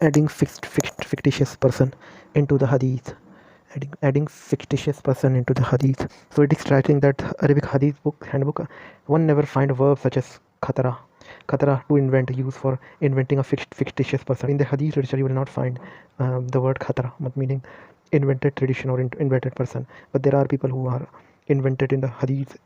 adding fictitious person into the hadith. Adding fictitious person into the hadith. So it is striking that Arabic hadith book handbook one never find a verb such as khatara to invent, use for inventing a fictitious person. In the hadith literature you will not find the word khatara, meaning invented tradition or invented person, but there are people who are invented in the hadith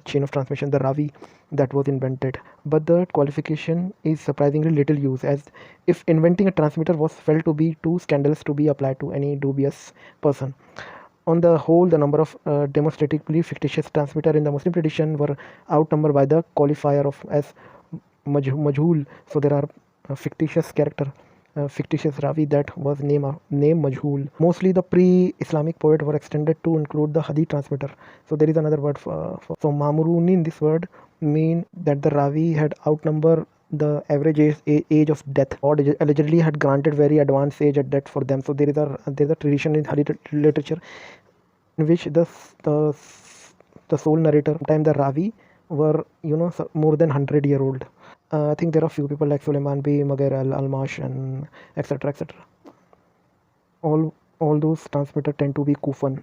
chain of transmission, the rawi that was invented, but the qualification is surprisingly little used, as if inventing a transmitter was felt to be too scandalous to be applied to any dubious person. On the whole, the number of demonstratively fictitious transmitter in the Muslim tradition were outnumbered by the qualifier of as majhul. So there are fictitious character, fictitious rawi that was name majhul. Mostly the pre-Islamic poet were extended to include the hadith transmitter. So there is another word for so muammarun in this word mean that the rawi had outnumbered the average age of death, or allegedly had granted very advanced age at death for them. So there is a tradition in hadith literature in which the sole narrator, sometimes the ravi, were more than 100-year old. I think there are few people like Suleiman B, Maghir Almash, and etc. etc. All those transmitters tend to be Kufan.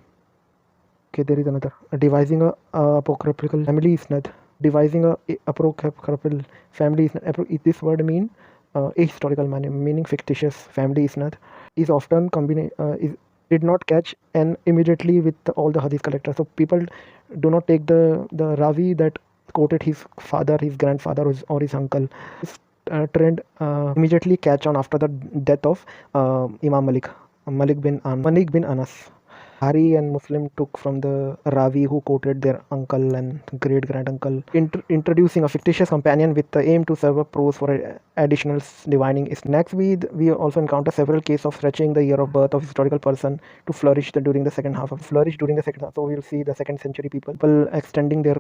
Okay, there is another devising a apocryphal family isnad. Devising a apocryphal family isnad. This word mean ahistorical meaning fictitious. Family isnad is often did not catch and immediately with all the hadith collectors. So people do not take the ravi that quoted his father, his grandfather, or his uncle. This trend immediately catch on after the death of Imam Malik bin Anas. Hari and Muslim took from the Ravi who quoted their uncle and great grand uncle, introducing a fictitious companion with the aim to serve a prose for additional divining. Next, we also encounter several cases of stretching the year of birth of historical person to flourish during the second half. So we'll see the 2nd century people extending their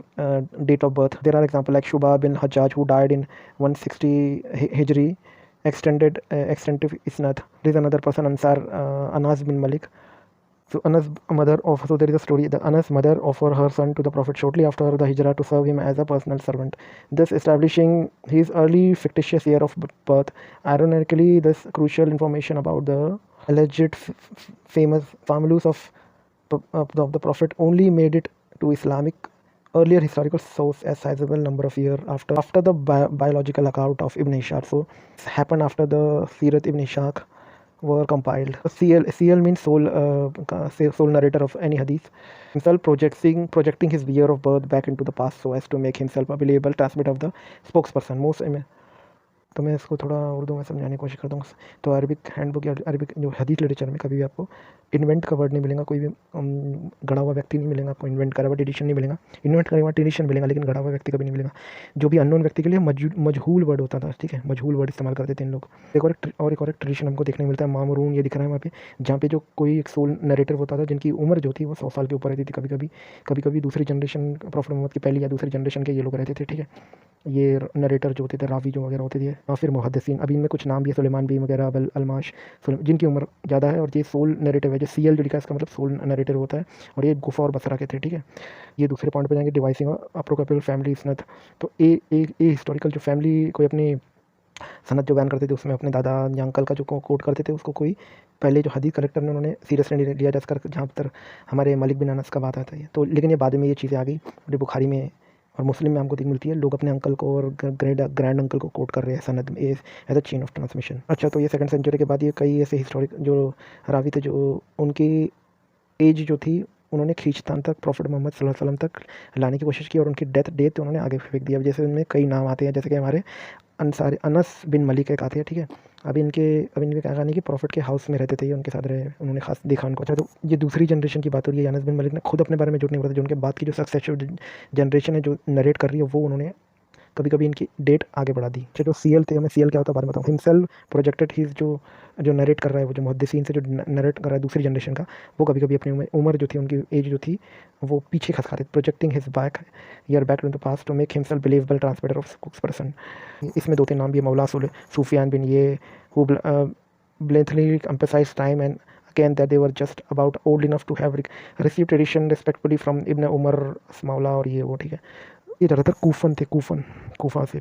date of birth. There are examples like Shubha bin Hajjaj, who died in 160 Hijri, extended isnad. There is another person, Anas bin Malik. So there is a story. The Anas' mother offered her son to the Prophet shortly after the Hijrah to serve him as a personal servant, thus establishing his early fictitious year of birth. Ironically, this crucial information about the alleged famous families of the Prophet only made it to Islamic earlier historical source a sizable number of years after the biological account of Ibn Ishaq. So this happened after the Sirat Ibn Ishaq were compiled. CL means sole narrator of any hadith, himself projecting his year of birth back into the past so as to make himself a believable transmitter of the spokesperson. तो मैं इसको थोड़ा उर्दू में समझाने की कोशिश करता हूँ. तो अरबिक हैंडबुक या अरबिक जो हदीस लिटरेचर में कभी भी आपको इन्वेंट का वर्ड नहीं मिलेगा, कोई भी गढ़ा हुआ व्यक्ति नहीं मिलेगा आपको, इन्वेंट करा हुआ ट्रेडिशन नहीं मिलेगा. इन्वेंट करा हुआ ट्रेडिशन मिलेगा लेकिन गढ़ा हुआ व्यक्ति कभी नहीं मिलेगा. जो भी अननोन व्यक्ति के लिए मजहूल वर्ड होता था, ठीक है, मजहूल वर्ड इस्तेमाल करते थे इन लोग. एक और एक ट्रेडिशन हमको देखने को मिलता है, मामरून, ये दिख रहा है वहाँ पे, जहाँ पे जो कोई एक सोल नरेटर होता था जिनकी उम्र जो थी वो 100 साल के ऊपर रहती थी. कभी दूसरी जनरेशन, प्रॉफिट मोहम्मद की पहली या दूसरी जनरेशन के ये लोग रहते थे, ठीक है. ये नरेटर जो होते थे, रावी जो वगैरह होते थे, या फिर मुहद्दिसीन. अभी इनमें कुछ नाम भी है, सुलेमान भी वगैरह, अलमाश, जिनकी उम्र ज़्यादा है. और ये सोल नरेटिव है, जो सीएल जो लिखा है इसका मतलब सोल नरेटिव होता है. और ये गुफा और बसरा के थे, ठीक है. ये दूसरे पॉइंट पे जाएंगे, डिवाइसिंग अप्रोकैपिल फैमिली इसनद. तो ए हिस्टोरिकल जो फैमिली कोई अपनी सनद जो बयान करते थे उसमें अपने दादा या अंकल का जो कोट करते थे उसको कोई पहले जो हदीस कलेक्टर ने उन्होंने सीरियसली लिया, जैसे जहाँ पर हमारे मलिक बिन अनस का बात आता है. तो लेकिन ये बाद में ये चीज़ें आ गई, बुखारी में और मुस्लिम में हमको मिलती है. लोग अपने अंकल को और ग्रैंड अंकल को कोट कर रहे हैं सनद में as a chain of transmission. अच्छा, तो ये 2nd सेंचुरी के बाद ये कई ऐसे हिस्टोरिक जो रावी थे जो उनकी एज जो थी उन्होंने खींचतान तक प्रॉफिट मोहम्मद सल्लल्लाहु अलैहि वसल्लम तक लाने की कोशिश की और उनकी डेथ उन्होंने आगे फेंक दिया. जैसे उनमें कई नाम आते हैं, जैसे कि हमारे अनस बिन मलिक एक आते हैं, ठीक है. अब इनके क्या कहानी कि प्रॉफिट के हाउस में रहते थे, उनके साथ रहे, उन्होंने खास देखा उनको. अच्छा, तो ये दूसरी जनरेशन की बात हो रही है. अनस बिन मलिक ने खुद अपने बारे में झूठ नहीं बोला, जो उनके बाद की जो सक्सेसफुल जनरेशन है जो नरेट कर रही है वो उन्होंने कभी इनकी डेट आगे बढ़ा दी. जो सीएल थे, मैं सीएल क्या होता है बाद में बताऊँ. हिमसेल्फ प्रोजेक्टेड हिज जो नरेट कर रहा है, वो जो मुहद्दिसीन से जो नरेट कर रहा है दूसरी जनरेशन का, वो कभी अपनी उम्र जो थी, उनकी एज जो थी वो पीछे खसकाते, projecting his back in the past to make himself believable transmitter of spokesperson. इसमें 2-3 नाम भी है, मौला सूफियान बिन ये, who blatantly emphasized time and again that they were just about old enough to have received tradition respectfully from Ibn Umar, Mawla और ये वो, ठीक है. ये ज़्यादातर कूफा से